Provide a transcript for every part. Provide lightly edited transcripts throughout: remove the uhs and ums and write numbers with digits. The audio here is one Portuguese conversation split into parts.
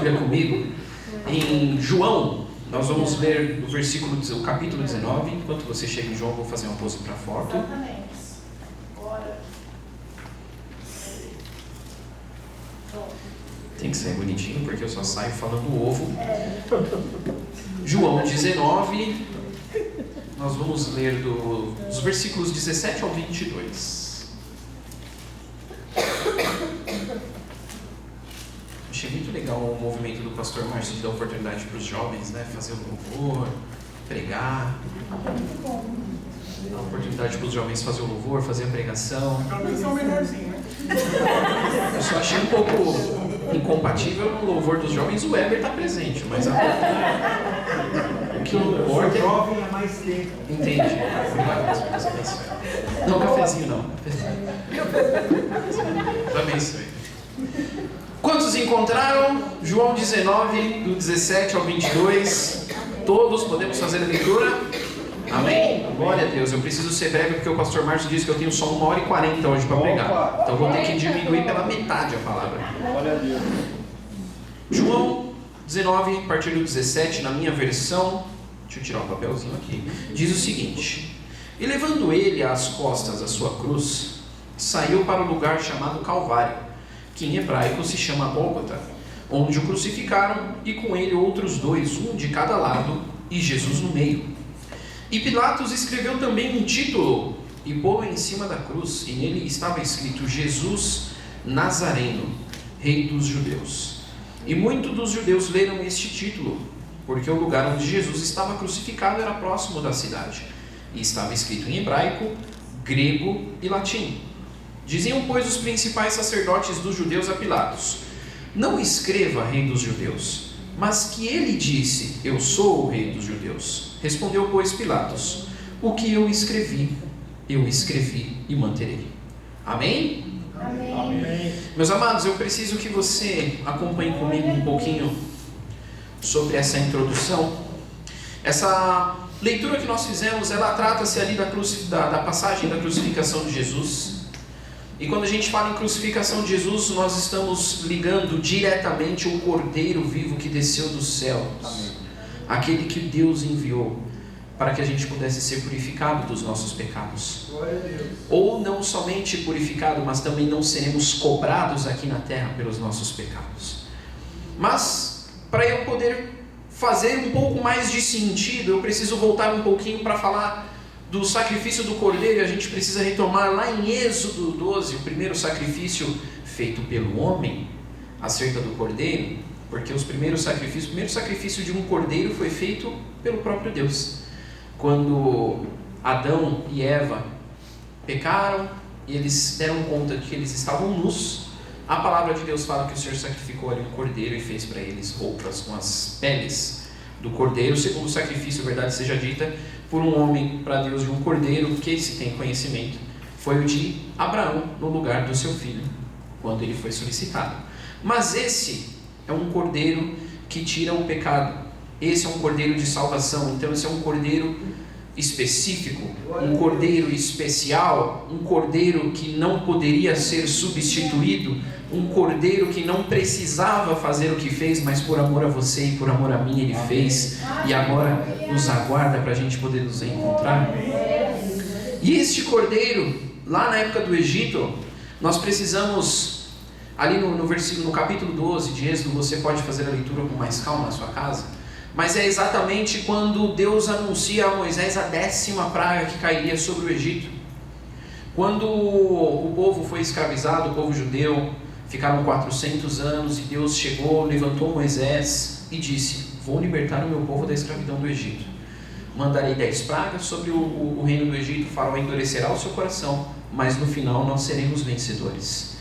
Bíblia comigo em João. Nós vamos ler o capítulo 19. Enquanto você chega em João, eu vou fazer uma pose para foto. Exatamente. Bora. Tem que sair bonitinho, porque eu só saio falando ovo. João 19, nós vamos ler dos versículos 17 ao 22. Achei muito legal o movimento do pastor Márcio de dar oportunidade para os jovens, né? Fazer o louvor, pregar. Dar oportunidade para os jovens fazer o louvor, fazer a pregação. Talvez são menorzinhos, né? Eu só achei um pouco incompatível no louvor dos jovens o Weber estar presente, mas o que importa é... jovem há mais tempo. Entendi. Não, cafezinho não. Já abençoe. Quantos encontraram? João 19, do 17 ao 22. Todos podemos fazer a leitura? Amém? Glória a Deus. Eu preciso ser breve porque o pastor Márcio disse que eu tenho só 1h40 hoje para pregar. Então vou ter que diminuir pela metade a palavra. Glória a Deus. João 19, a partir do 17, na minha versão, deixa eu tirar o papelzinho aqui, diz o seguinte: E levando ele às costas a sua cruz, saiu para o lugar chamado Calvário, que em hebraico se chama Gólgota, onde o crucificaram, e com ele outros dois, um de cada lado, e Jesus no meio. E Pilatos escreveu também um título e pô-lo em cima da cruz, e nele estava escrito: Jesus Nazareno, Rei dos Judeus. E muitos dos judeus leram este título, porque o lugar onde Jesus estava crucificado era próximo da cidade, e estava escrito em hebraico, grego e latim. Diziam, pois, os principais sacerdotes dos judeus a Pilatos: Não escreva Rei dos Judeus, mas que ele disse: Eu sou o Rei dos Judeus. Respondeu, pois, Pilatos: O que eu escrevi e manterei. Amém? Amém. Meus amados, eu preciso que você acompanhe comigo um pouquinho sobre essa introdução. Essa leitura que nós fizemos, ela trata-se ali da passagem da crucificação de Jesus. E quando a gente fala em crucificação de Jesus, nós estamos ligando diretamente o Cordeiro vivo que desceu dos céus. Amém. Aquele que Deus enviou para que a gente pudesse ser purificado dos nossos pecados. Glória a Deus. Ou não somente purificado, mas também não seremos cobrados aqui na terra pelos nossos pecados. Mas, para eu poder fazer um pouco mais de sentido, eu preciso voltar um pouquinho para falar do sacrifício do Cordeiro, e a gente precisa retomar lá em Êxodo 12, o primeiro sacrifício feito pelo homem acerca do Cordeiro, porque o primeiro sacrifício de um Cordeiro foi feito pelo próprio Deus. Quando Adão e Eva pecaram e eles deram conta de que eles estavam nus, a palavra de Deus fala que o Senhor sacrificou ali um cordeiro e fez para eles roupas com as peles do cordeiro, segundo o sacrifício, verdade seja dita, por um homem para Deus de um cordeiro, que se tem conhecimento, foi o de Abraão no lugar do seu filho, quando ele foi solicitado. Mas esse é um cordeiro que tira o pecado. Esse é um cordeiro de salvação. Então esse é um cordeiro específico, um cordeiro especial, um cordeiro que não poderia ser substituído, um cordeiro que não precisava fazer o que fez, mas por amor a você e por amor a mim ele fez, e agora nos aguarda para a gente poder nos encontrar. E este cordeiro, lá na época do Egito, nós precisamos, ali no capítulo 12 de Êxodo, você pode fazer a leitura com mais calma na sua casa, mas é exatamente quando Deus anuncia a Moisés a 10ª praga que cairia sobre o Egito. Quando o povo foi escravizado, o povo judeu, ficaram 400 anos, e Deus chegou, levantou Moisés e disse: Vou libertar o meu povo da escravidão do Egito. Mandarei 10 pragas sobre o reino do Egito, o faraó endurecerá o seu coração, mas no final nós seremos vencedores.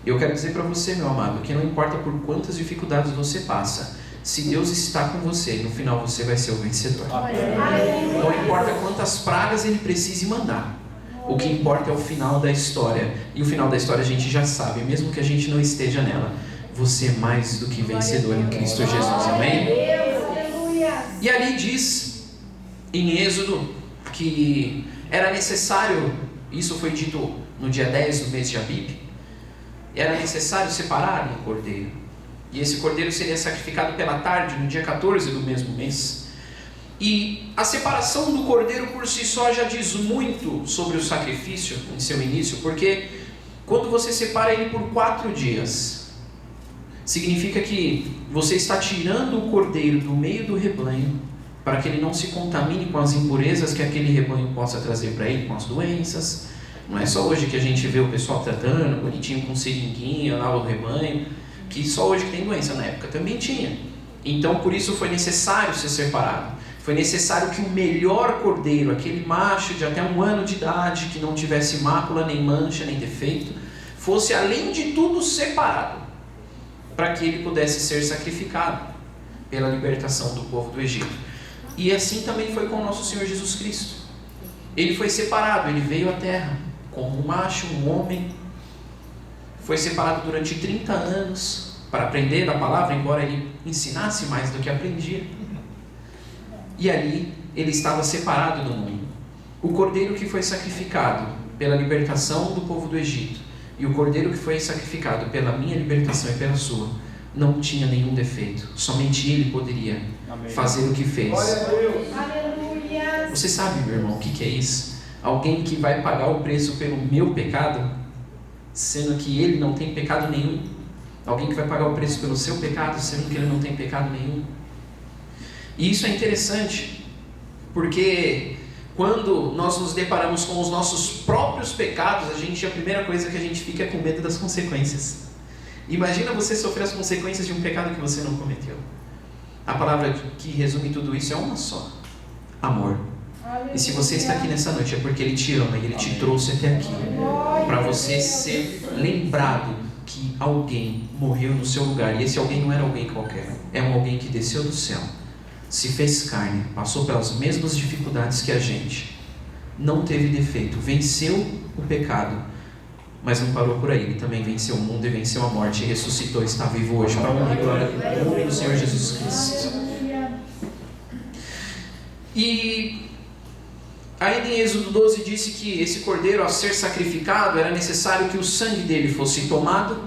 Eu quero dizer para você, meu amado, que não importa por quantas dificuldades você passa, se Deus está com você, no final você vai ser o vencedor. Não importa quantas pragas Ele precise mandar, o que importa é o final da história. E o final da história a gente já sabe, mesmo que a gente não esteja nela, você é mais do que vencedor em Cristo Jesus, amém? E ali diz, em Êxodo, que era necessário, isso foi dito no dia 10 do mês de Abib, era necessário separar um cordeiro. E esse cordeiro seria sacrificado pela tarde, no dia 14 do mesmo mês. E a separação do cordeiro por si só já diz muito sobre o sacrifício em seu início, porque quando você separa ele por 4 dias, significa que você está tirando o cordeiro do meio do rebanho, para que ele não se contamine com as impurezas que aquele rebanho possa trazer para ele, com as doenças. Não é só hoje que a gente vê o pessoal tratando, bonitinho, com seringuinha lá o rebanho, que só hoje que tem doença, na época também tinha. Então por isso foi necessário ser separado. Foi necessário que o melhor cordeiro, aquele macho de até 1 ano de idade, que não tivesse mácula, nem mancha, nem defeito, fosse além de tudo separado, para que ele pudesse ser sacrificado pela libertação do povo do Egito. E assim também foi com o nosso Senhor Jesus Cristo. Ele foi separado, ele veio à terra como um macho, um homem. Foi separado durante 30 anos para aprender da palavra, embora ele ensinasse mais do que aprendia. E ali ele estava separado do mundo. O cordeiro que foi sacrificado pela libertação do povo do Egito e o cordeiro que foi sacrificado pela minha libertação e pela sua não tinha nenhum defeito. Somente ele poderia fazer o que fez. Glória a Deus. Aleluia. Você sabe, meu irmão, o que é isso? Alguém que vai pagar o preço pelo meu pecado, sendo que ele não tem pecado nenhum. Alguém que vai pagar o preço pelo seu pecado, sendo que ele não tem pecado nenhum. E isso é interessante, porque quando nós nos deparamos com os nossos próprios pecados, a primeira coisa que a gente fica é com medo das consequências. Imagina você sofrer as consequências de um pecado que você não cometeu. A palavra que resume tudo isso é uma só: amor. E se você está aqui nessa noite é porque Ele te ama e Ele te trouxe até aqui para você ser lembrado que alguém morreu no seu lugar. E esse alguém não era alguém qualquer, é um alguém que desceu do céu, se fez carne, passou pelas mesmas dificuldades que a gente, não teve defeito, venceu o pecado, mas não parou por aí. Ele também venceu o mundo e venceu a morte e ressuscitou, está vivo hoje para a honra e glória do nome do Senhor Jesus Cristo. E ainda em Êxodo 12 disse que esse cordeiro, ao ser sacrificado, era necessário que o sangue dele fosse tomado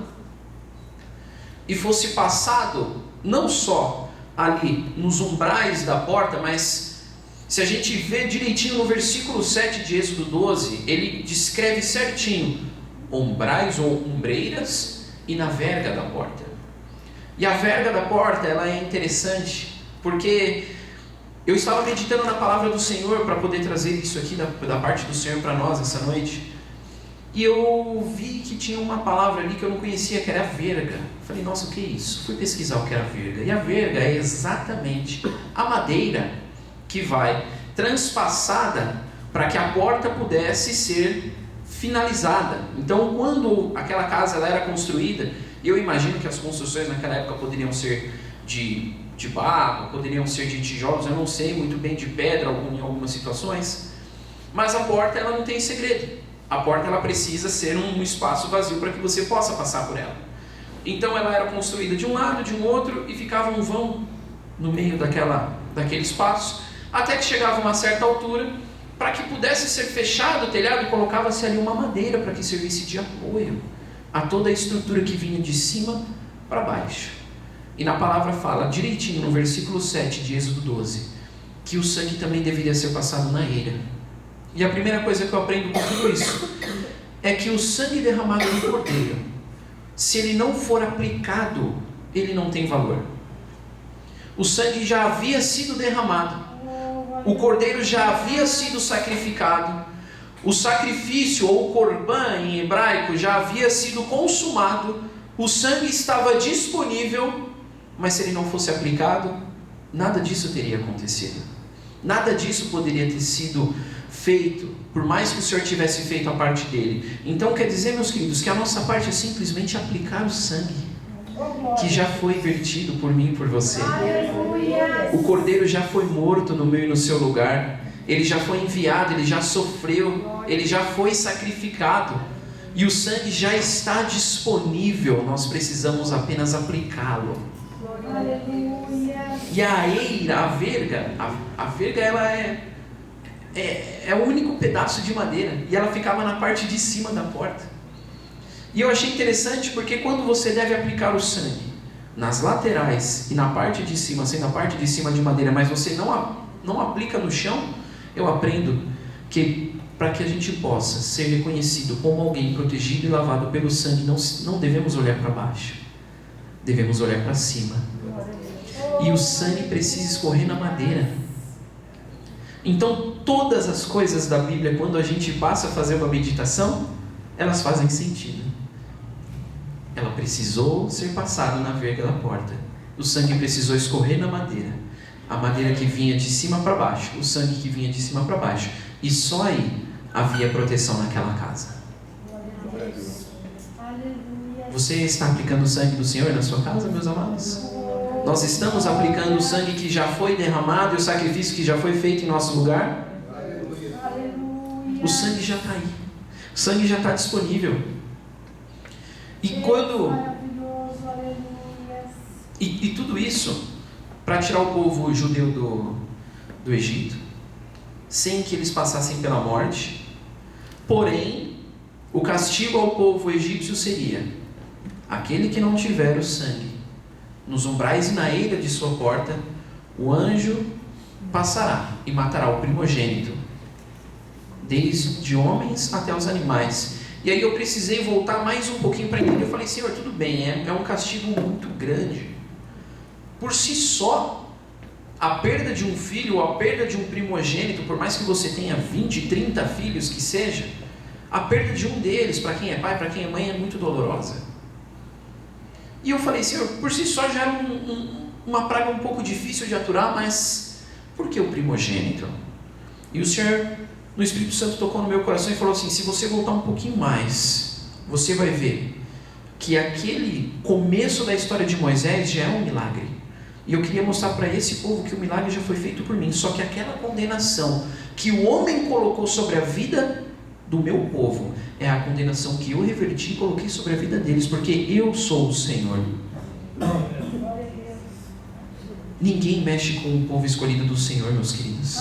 e fosse passado não só ali nos umbrais da porta, mas se a gente vê direitinho no versículo 7 de Êxodo 12, ele descreve certinho umbrais ou umbreiras e na verga da porta. E a verga da porta, ela é interessante, porque eu estava meditando na palavra do Senhor para poder trazer isso aqui da parte do Senhor para nós essa noite, e eu vi que tinha uma palavra ali que eu não conhecia, que era verga. Falei, nossa, o que é isso? Fui pesquisar o que era verga, e a verga é exatamente a madeira que vai transpassada para que a porta pudesse ser finalizada. Então, quando aquela casa ela era construída, eu imagino que as construções naquela época poderiam ser de barro, poderiam ser de tijolos, eu não sei muito bem, de pedra em algumas situações, mas a porta ela não tem segredo. A porta ela precisa ser um espaço vazio para que você possa passar por ela. Então ela era construída de um lado, de um outro, e ficava um vão no meio daquele espaço, até que chegava uma certa altura. Para que pudesse ser fechado o telhado, colocava-se ali uma madeira para que servisse de apoio a toda a estrutura que vinha de cima para baixo. E na palavra fala direitinho no versículo 7 de Êxodo 12 que o sangue também deveria ser passado na eira. E a primeira coisa que eu aprendo com tudo isso é que o sangue derramado no cordeiro, se ele não for aplicado, ele não tem valor. O sangue já havia sido derramado, o cordeiro já havia sido sacrificado, o sacrifício ou corban em hebraico já havia sido consumado, o sangue estava disponível, mas se ele não fosse aplicado, nada disso teria acontecido. Nada disso poderia ter sido feito, por mais que o Senhor tivesse feito a parte dele. Então quer dizer, meus queridos, que a nossa parte é simplesmente aplicar o sangue que já foi vertido por mim e por você. O cordeiro já foi morto no meu e no seu lugar. Ele já foi enviado, ele já sofreu, ele já foi sacrificado. E o sangue já está disponível, nós precisamos apenas aplicá-lo. E a eira, a verga ela é o único pedaço de madeira, e ela ficava na parte de cima da porta. E eu achei interessante porque quando você deve aplicar o sangue, nas laterais e na parte de cima, sendo a parte de cima de madeira, mas você não aplica no chão, eu aprendo que para que a gente possa ser reconhecido como alguém protegido e lavado pelo sangue, não devemos olhar para baixo, devemos olhar para cima. E o sangue precisa escorrer na madeira. Então todas as coisas da Bíblia, quando a gente passa a fazer uma meditação, elas fazem sentido. Ela precisou ser passada na verga da porta. O sangue precisou escorrer na madeira. A madeira que vinha de cima para baixo, o sangue que vinha de cima para baixo. E só aí havia proteção naquela casa. Você está aplicando o sangue do Senhor na sua casa, meus amados? Nós estamos aplicando o sangue que já foi derramado e o sacrifício que já foi feito em nosso lugar? O sangue já está aí. O sangue já está disponível. E quando... E tudo isso para tirar o povo judeu do Egito, sem que eles passassem pela morte. Porém, o castigo ao povo egípcio seria: aquele que não tiver o sangue nos umbrais e na eira de sua porta, o anjo passará e matará o primogênito, desde homens até os animais. E aí eu precisei voltar mais um pouquinho para entender. Eu falei: Senhor, tudo bem, é um castigo muito grande. Por si só, a perda de um filho ou a perda de um primogênito, por mais que você tenha 20, 30 filhos que seja, a perda de um deles, para quem é pai, para quem é mãe, é muito dolorosa. E eu falei: Senhor, por si só já era uma praga um pouco difícil de aturar, mas por que o primogênito? E o Senhor, no Espírito Santo, tocou no meu coração e falou assim: se você voltar um pouquinho mais, você vai ver que aquele começo da história de Moisés já é um milagre. E eu queria mostrar para esse povo que o milagre já foi feito por mim. Só que aquela condenação que o homem colocou sobre a vida do meu povo é a condenação que eu reverti e coloquei sobre a vida deles, porque eu sou o Senhor. Ninguém mexe com o povo escolhido do Senhor, meus queridos.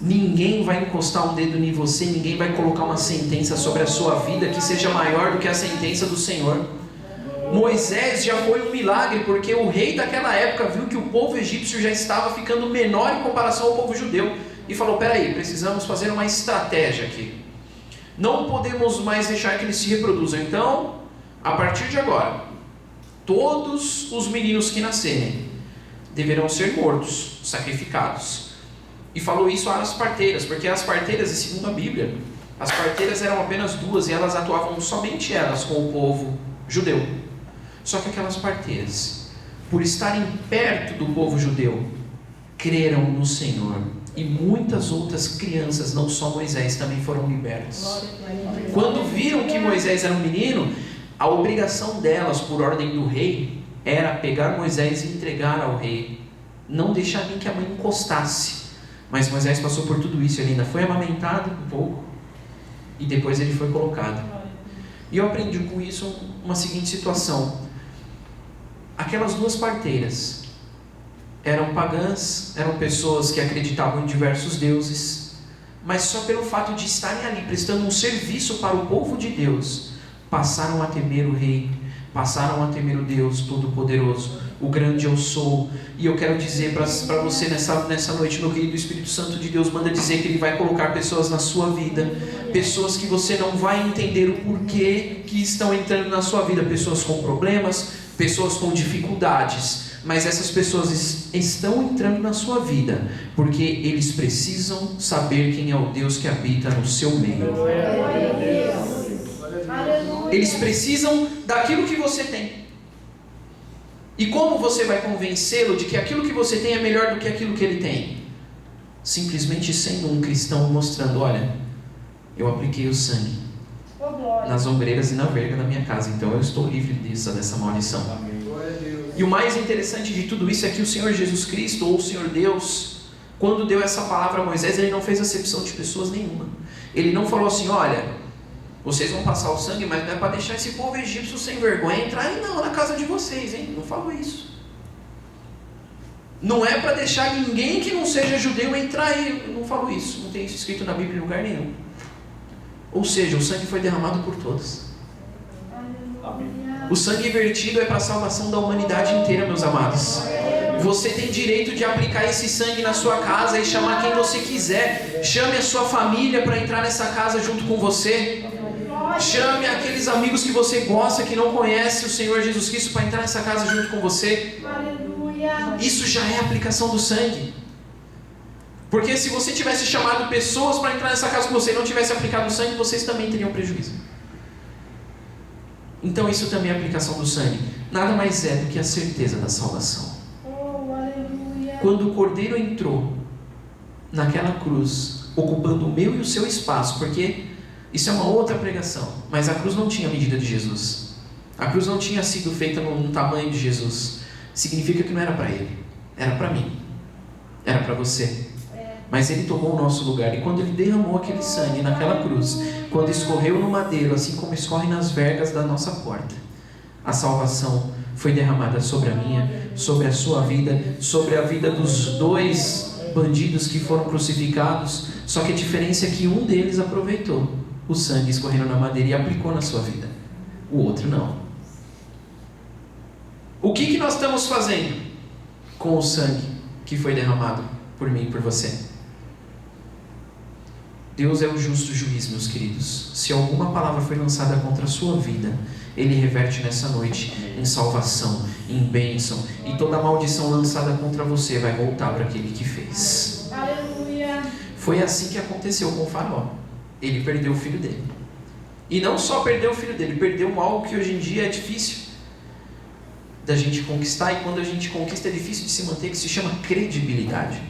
Ninguém vai encostar um dedo em você, ninguém vai colocar uma sentença sobre a sua vida que seja maior do que a sentença do Senhor. Moisés já foi um milagre, porque o rei daquela época viu que o povo egípcio já estava ficando menor em comparação ao povo judeu, e falou: peraí, precisamos fazer uma estratégia aqui, não podemos mais deixar que eles se reproduzam, então, a partir de agora, todos os meninos que nascerem deverão ser mortos, sacrificados. E falou isso às parteiras, porque as parteiras, segundo a Bíblia, as parteiras eram apenas duas, e elas atuavam somente elas com o povo judeu. Só que aquelas parteiras, por estarem perto do povo judeu, creram no Senhor. E muitas outras crianças, não só Moisés, também foram libertas. Quando viram que Moisés era um menino, a obrigação delas, por ordem do rei, era pegar Moisés e entregar ao rei. Não deixar nem que a mãe encostasse. Mas Moisés passou por tudo isso, ele ainda foi amamentado um pouco, e depois ele foi colocado. E eu aprendi com isso uma seguinte situação. Aquelas duas parteiras eram pagãs, eram pessoas que acreditavam em diversos deuses, mas só pelo fato de estarem ali prestando um serviço para o povo de Deus, passaram a temer o rei, passaram a temer o Deus Todo-Poderoso, o grande eu sou. E eu quero dizer para você nessa noite, meu querido, Espírito Santo de Deus manda dizer que Ele vai colocar pessoas na sua vida, pessoas que você não vai entender o porquê que estão entrando na sua vida, pessoas com problemas, pessoas com dificuldades, mas essas pessoas estão entrando na sua vida, porque eles precisam saber quem é o Deus que habita no seu meio. Eles precisam daquilo que você tem. E como você vai convencê-lo de que aquilo que você tem é melhor do que aquilo que ele tem? Simplesmente sendo um cristão mostrando: olha, eu apliquei o sangue nas ombreiras e na verga da minha casa, então eu estou livre dessa maldição. E o mais interessante de tudo isso é que o Senhor Jesus Cristo, ou o Senhor Deus, quando deu essa palavra a Moisés, Ele não fez acepção de pessoas nenhuma. Ele não falou assim: olha, vocês vão passar o sangue, mas não é para deixar esse povo egípcio sem vergonha entrar aí não, na casa de vocês, hein? Não falou isso. Não é para deixar ninguém que não seja judeu entrar aí. Não falou isso. Não tem isso escrito na Bíblia em lugar nenhum. Ou seja, o sangue foi derramado por todos. O sangue vertido é para a salvação da humanidade inteira, meus amados. Você tem direito de aplicar esse sangue na sua casa e chamar quem você quiser. Chame a sua família para entrar nessa casa junto com você. Chame aqueles amigos que você gosta, que não conhecem o Senhor Jesus Cristo, para entrar nessa casa junto com você. Isso já é aplicação do sangue. Porque se você tivesse chamado pessoas para entrar nessa casa com você e não tivesse aplicado o sangue, vocês também teriam prejuízo. Então isso também é aplicação do sangue. Nada mais é do que a certeza da salvação. Quando o Cordeiro entrou naquela cruz, ocupando o meu e o seu espaço, porque isso é uma outra pregação, mas a cruz não tinha a medida de Jesus. A cruz não tinha sido feita no tamanho de Jesus. Significa que não era para ele, era para mim, era para você. Mas ele tomou o nosso lugar, e quando ele derramou aquele sangue naquela cruz, quando escorreu no madeiro, assim como escorre nas vergas da nossa porta, a salvação foi derramada sobre a minha, sobre a sua vida, sobre a vida dos dois bandidos que foram crucificados. Só que a diferença é que um deles aproveitou o sangue escorrendo na madeira e aplicou na sua vida, o outro não. O que nós estamos fazendo com o sangue que foi derramado por mim e por você? Deus é o justo juiz, meus queridos. Se alguma palavra foi lançada contra a sua vida, Ele reverte nessa noite em salvação, em bênção. E toda maldição lançada contra você vai voltar para aquele que fez. Aleluia. Foi assim que aconteceu com o Faraó. Ele perdeu o filho dele. E não só perdeu o filho dele, perdeu algo que hoje em dia é difícil da gente conquistar. E quando a gente conquista é difícil de se manter, que se chama credibilidade.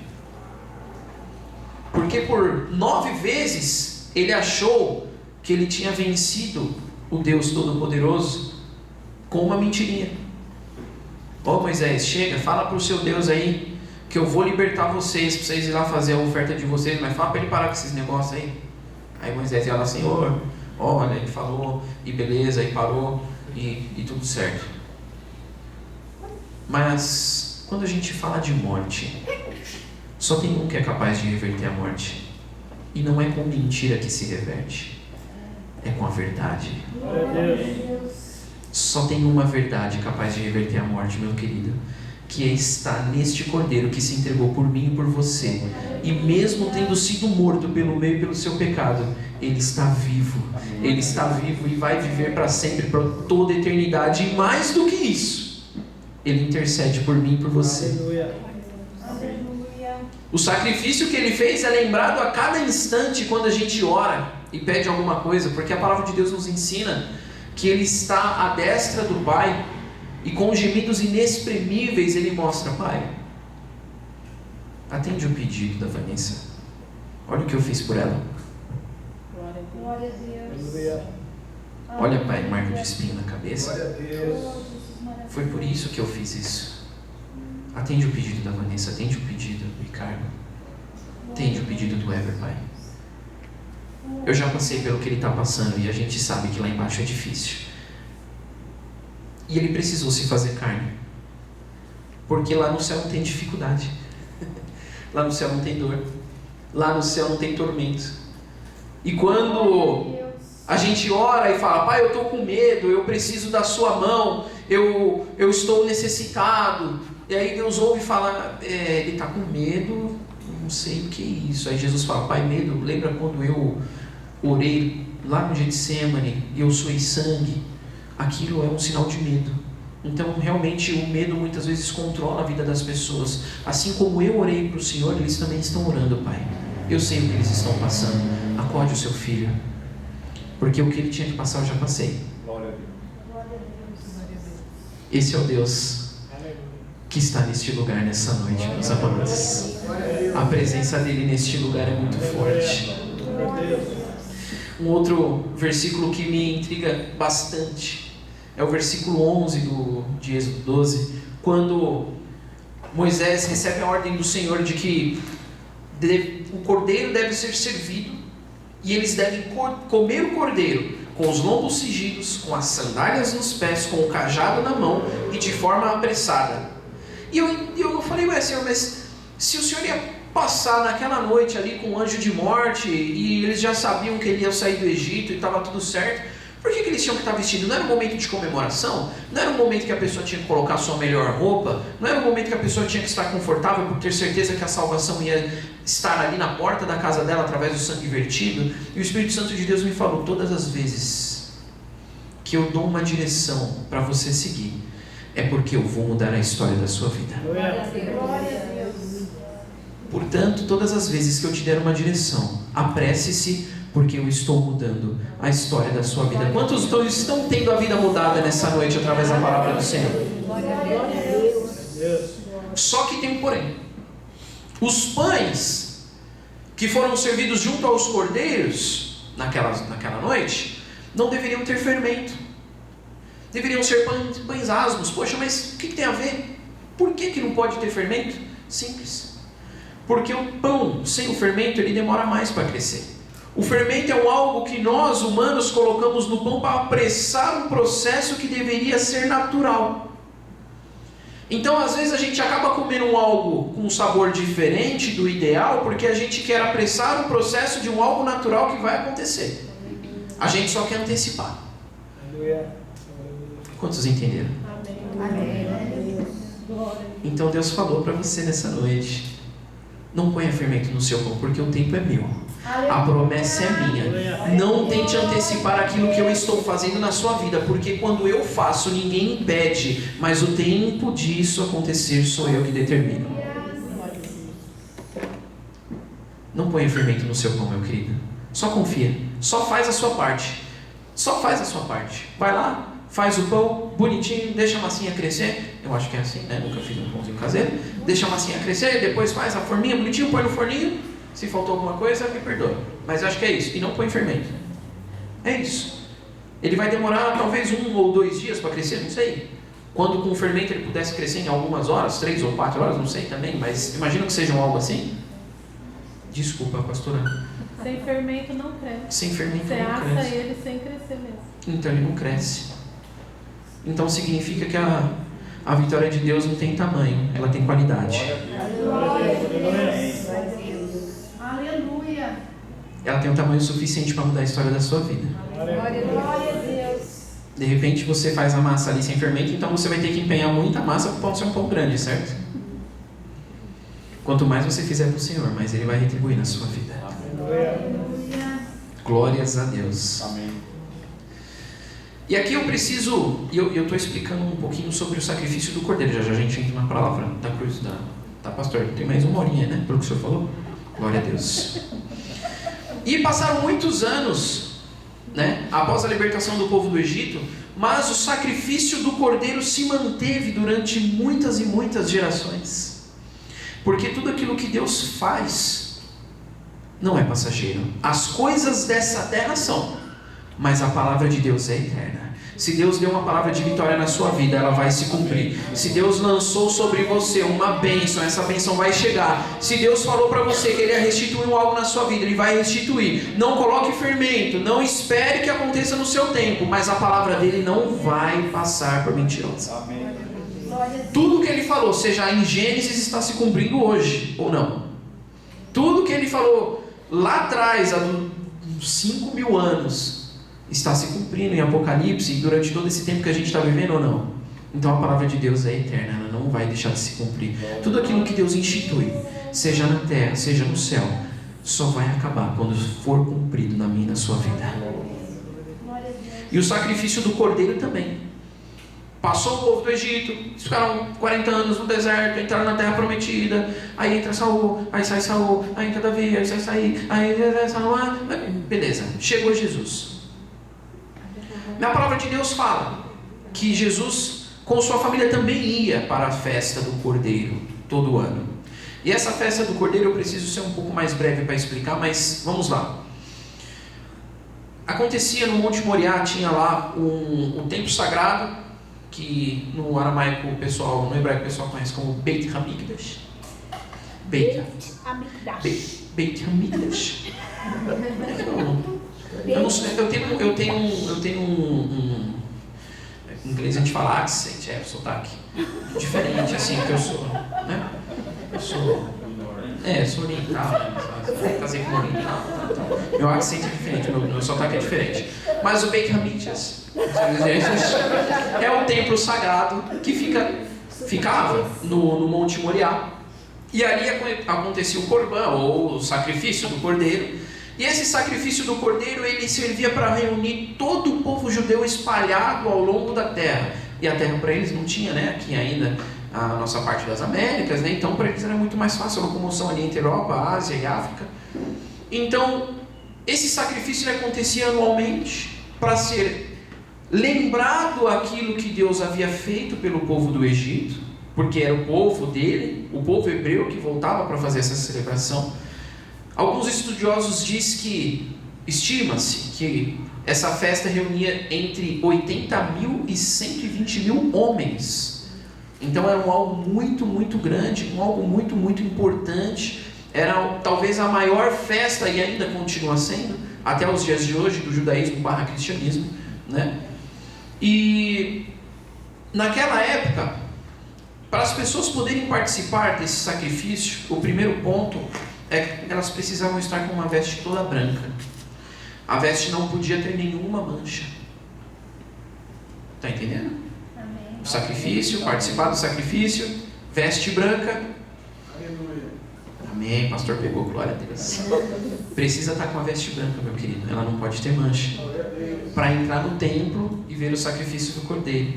Porque por 9 vezes ele achou que ele tinha vencido o Deus Todo-Poderoso com uma mentirinha. Ó Moisés, chega, fala para o seu Deus aí que eu vou libertar vocês, para vocês ir lá fazer a oferta de vocês, mas fala para ele parar com esses negócios aí. Aí Moisés ia lá, Senhor, olha, ele falou, e beleza, e parou, e tudo certo. Mas quando a gente fala de morte, só tem um que é capaz de reverter a morte. E não é com mentira que se reverte, é com a verdade. Só tem uma verdade capaz de reverter a morte, meu querido, que é estar neste Cordeiro que se entregou por mim e por você. E mesmo tendo sido morto pelo meu e pelo seu pecado, Ele está vivo. Ele está vivo e vai viver para sempre, para toda a eternidade. E mais do que isso, Ele intercede por mim e por você. O sacrifício que Ele fez é lembrado a cada instante quando a gente ora e pede alguma coisa, porque a palavra de Deus nos ensina que Ele está à destra do Pai e com gemidos inexprimíveis Ele mostra: Pai, atende o pedido da Vanessa, olha o que eu fiz por ela. Glória a Deus. Olha, Pai, marca de espinho na cabeça. Glória a Deus. Foi por isso que eu fiz isso. Atende o pedido da Vanessa, atende o pedido do Ricardo, atende o pedido do Ever, Pai. Eu já passei pelo que ele está passando e a gente sabe que lá embaixo é difícil. E ele precisou se fazer carne, porque lá no céu não tem dificuldade, lá no céu não tem dor, lá no céu não tem tormento. E quando a gente ora e fala: Pai, eu estou com medo, eu preciso da sua mão, eu estou necessitado. E aí Deus ouve e fala: ele está com medo, não sei o que é isso. Aí Jesus fala: Pai, medo, lembra quando eu orei lá no Getsemane e eu suei sangue? Aquilo é um sinal de medo. Então realmente o medo muitas vezes controla a vida das pessoas. Assim como eu orei para o Senhor, eles também estão orando: Pai, eu sei o que eles estão passando, acorde o seu filho, porque o que ele tinha que passar eu já passei. Glória a Deus. Esse é o Deus que está neste lugar nessa noite, meus amados. A presença dele neste lugar é muito forte. Um outro versículo que me intriga bastante é o versículo 11 de Êxodo 12, quando Moisés recebe a ordem do Senhor de que o cordeiro deve ser servido e eles devem comer o cordeiro com os lombos cingidos, com as sandálias nos pés, com o cajado na mão e de forma apressada. E eu falei: ué, Senhor, mas se o Senhor ia passar naquela noite ali com um anjo de morte e eles já sabiam que ele ia sair do Egito e estava tudo certo, Por que eles tinham que estar vestidos? Não era um momento de comemoração? Não era um momento que a pessoa tinha que colocar a sua melhor roupa? Não era um momento que a pessoa tinha que estar confortável por ter certeza que a salvação ia estar ali na porta da casa dela através do sangue vertido? E o Espírito Santo de Deus me falou: todas as vezes que eu dou uma direção para você seguir, é porque eu vou mudar a história da sua vida. Glória a Deus. Portanto, todas as vezes que eu te der uma direção, apresse-se, porque eu estou mudando a história da sua vida. Quantos estão tendo a vida mudada nessa noite através da palavra do Senhor? Glória a Deus. Só que tem um porém. Os pães que foram servidos junto aos cordeiros naquela noite não deveriam ter fermento. Deveriam ser pães asmos. Poxa, mas o que tem a ver? Por que não pode ter fermento? Simples. Porque o pão sem o fermento, ele demora mais para crescer. O fermento é algo que nós humanos colocamos no pão para apressar um processo que deveria ser natural. Então às vezes a gente acaba comendo algo com um sabor diferente do ideal, porque a gente quer apressar o processo de algo natural que vai acontecer. A gente só quer antecipar. Quantos entenderam? Amém. Então Deus falou para você nessa noite: não ponha fermento no seu pão, porque o tempo é meu. A promessa é minha. Não tente antecipar aquilo que eu estou fazendo na sua vida, porque quando eu faço, ninguém impede, mas o tempo disso acontecer sou eu que determino. Não ponha fermento no seu pão, meu querido. Só confia. Só faz a sua parte. Só faz a sua parte. Vai lá, faz o pão bonitinho, deixa a massinha crescer. Eu acho que é assim, né? Nunca fiz um pãozinho caseiro. Deixa a massinha crescer, depois faz a forminha bonitinho, põe no forninho. Se faltou alguma coisa, me perdoa. Mas eu acho que é isso. E não põe fermento. É isso. Ele vai demorar talvez 1 ou 2 dias para crescer, não sei. Quando com o fermento ele pudesse crescer em algumas horas, 3 ou 4 horas, não sei também. Mas imagino que seja algo assim. Desculpa, pastora. Sem fermento não cresce. Sem fermento Você não assa cresce. ele sem crescer mesmo. Então ele não cresce. Então significa que a vitória de Deus não tem tamanho, ela tem qualidade. Glória a Deus. Aleluia. Ela tem um tamanho suficiente para mudar a história da sua vida. Glória a Deus. De repente você faz a massa ali sem fermento, então você vai ter que empenhar muita massa para o pão ser um pão grande, certo? Quanto mais você fizer para o Senhor, mais Ele vai retribuir na sua vida. Aleluia. Glórias a Deus. Amém. E aqui eu preciso, eu estou explicando um pouquinho sobre o sacrifício do cordeiro. Já a gente entra na palavra da cruz da pastor. Tem mais uma horinha, né? Pelo que o senhor falou. Glória a Deus. E passaram muitos anos, né? Após a libertação do povo do Egito, mas o sacrifício do cordeiro se manteve durante muitas e muitas gerações. Porque tudo aquilo que Deus faz não é passageiro. As coisas dessa terra são, mas a palavra de Deus é eterna. Se Deus deu uma palavra de vitória na sua vida, ela vai se cumprir. Se Deus lançou sobre você uma bênção, essa bênção vai chegar. Se Deus falou para você que Ele ia restituir algo na sua vida, Ele vai restituir. Não coloque fermento, não espere que aconteça no seu tempo, mas a palavra dele não vai passar por mentirosa. Amém. Tudo que Ele falou, seja em Gênesis, está se cumprindo hoje, ou não. Tudo que Ele falou lá atrás, há 5.000 anos, está se cumprindo em Apocalipse durante todo esse tempo que a gente está vivendo ou não? Então a palavra de Deus é eterna, ela não vai deixar de se cumprir. Tudo aquilo que Deus institui, seja na terra, seja no céu, só vai acabar quando for cumprido na minha e na sua vida. E o sacrifício do cordeiro também. Passou o povo do Egito, eles ficaram 40 anos no deserto, entraram na terra prometida, aí entra Saul, aí sai Saul, aí entra Davi, aí sai, aí Saul, beleza, chegou Jesus. Na palavra de Deus fala que Jesus com sua família também ia para a festa do Cordeiro todo ano. E essa festa do Cordeiro eu preciso ser um pouco mais breve para explicar, mas vamos lá. Acontecia no Monte Moriá, tinha lá um templo sagrado, que no aramaico o pessoal, no hebraico o pessoal conhece como Beit Hamikdash. Beit Hamikdash. Eu tenho um em inglês a gente fala accent, sotaque diferente assim que eu sou, né? Eu sou Sou oriental, né? Fazer como oriental. Então, meu accento é diferente, meu sotaque é diferente. Mas o Beit HaMikdash é um templo sagrado que ficava no Monte Moriá. E ali acontecia o Corban, ou o sacrifício do cordeiro. E esse sacrifício do cordeiro, ele servia para reunir todo o povo judeu espalhado ao longo da terra. E a terra para eles não tinha, né? Aqui ainda a nossa parte das Américas, né? Então para eles era muito mais fácil a locomoção ali entre Europa, Ásia e África. Então esse sacrifício ele acontecia anualmente para ser lembrado aquilo que Deus havia feito pelo povo do Egito, porque era o povo dele, o povo hebreu que voltava para fazer essa celebração. Alguns estudiosos estima-se que essa festa reunia entre 80 mil e 120 mil homens. Então era algo muito, muito grande, algo muito, muito importante. Era talvez a maior festa, e ainda continua sendo, até os dias de hoje, do judaísmo / cristianismo, né? E naquela época, para as pessoas poderem participar desse sacrifício, o primeiro ponto é que elas precisavam estar com uma veste toda branca. A veste não podia ter nenhuma mancha. Está entendendo? Amém. O sacrifício, participar do sacrifício, veste branca. Aleluia. Amém, pastor pegou, glória a Deus. Precisa estar com a veste branca, meu querido. Ela não pode ter mancha. Para entrar no templo e ver o sacrifício do cordeiro.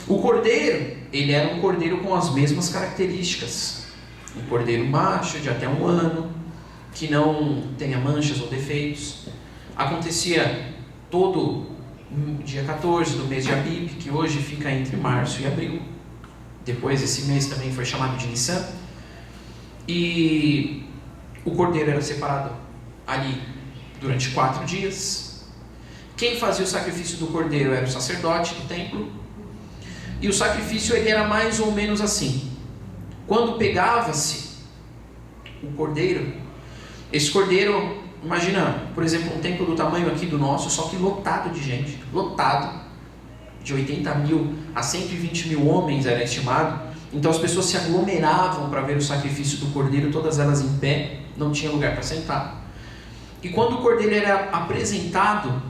O cordeiro, ele era um cordeiro com as mesmas características. Um cordeiro macho de até 1 ano, que não tenha manchas ou defeitos. Acontecia todo dia 14 do mês de Abib, que hoje fica entre março e abril. Depois esse mês também foi chamado de Nissan. E o cordeiro era separado ali durante 4 dias. Quem fazia o sacrifício do cordeiro era o sacerdote do templo. E o sacrifício ele era mais ou menos assim. Quando pegava-se o cordeiro, esse cordeiro, imagina, por exemplo, um templo do tamanho aqui do nosso, só que lotado de gente, lotado, de 80 mil a 120 mil homens era estimado. Então as pessoas se aglomeravam para ver o sacrifício do cordeiro, todas elas em pé, não tinha lugar para sentar. E quando o cordeiro era apresentado,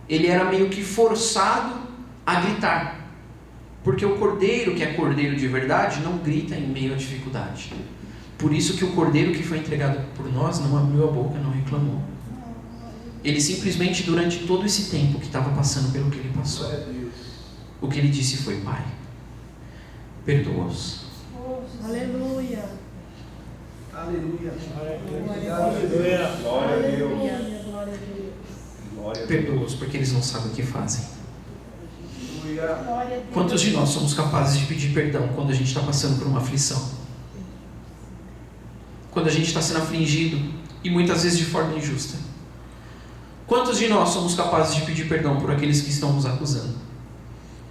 ele era meio que forçado a gritar. Porque o cordeiro, que é cordeiro de verdade, não grita em meio à dificuldade. Por isso que o cordeiro que foi entregado por nós não abriu a boca, não reclamou. Ele simplesmente, durante todo esse tempo que estava passando pelo que ele passou, o que ele disse foi: Pai, perdoa-os. Aleluia. Aleluia. Aleluia. Glória a Deus. Glória a Deus. Glória a Deus. Perdoa-os, porque eles não sabem o que fazem. Aleluia. Glória a Deus. Quantos de nós somos capazes de pedir perdão quando a gente está passando por uma aflição? Quando a gente está sendo afligido, e muitas vezes de forma injusta. Quantos de nós somos capazes de pedir perdão por aqueles que estão nos acusando?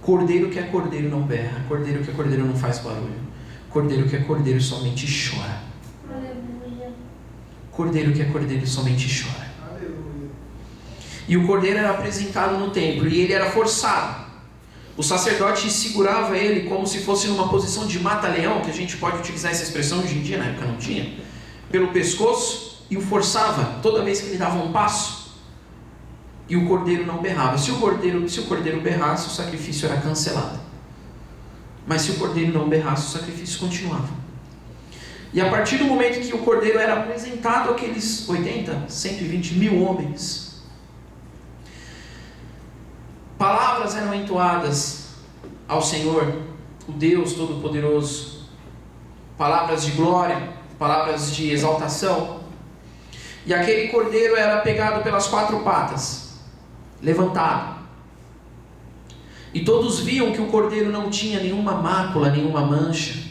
Cordeiro que é cordeiro não berra, cordeiro que é cordeiro não faz barulho, cordeiro que é cordeiro somente chora. Aleluia. Cordeiro que é cordeiro somente chora. Aleluia. E o cordeiro era apresentado no templo e ele era forçado. O sacerdote segurava ele como se fosse numa posição de mata-leão, que a gente pode utilizar essa expressão hoje em dia, na época não tinha, pelo pescoço, e o forçava toda vez que ele dava um passo. E o cordeiro não berrava. Se o cordeiro berrasse, o sacrifício era cancelado. Mas se o cordeiro não berrasse, o sacrifício continuava. E a partir do momento que o cordeiro era apresentado àqueles 80, 120 mil homens, palavras eram entoadas ao Senhor, o Deus Todo-Poderoso, palavras de glória, palavras de exaltação. E aquele cordeiro era pegado pelas 4 patas, levantado. E todos viam que o cordeiro não tinha nenhuma mácula, nenhuma mancha,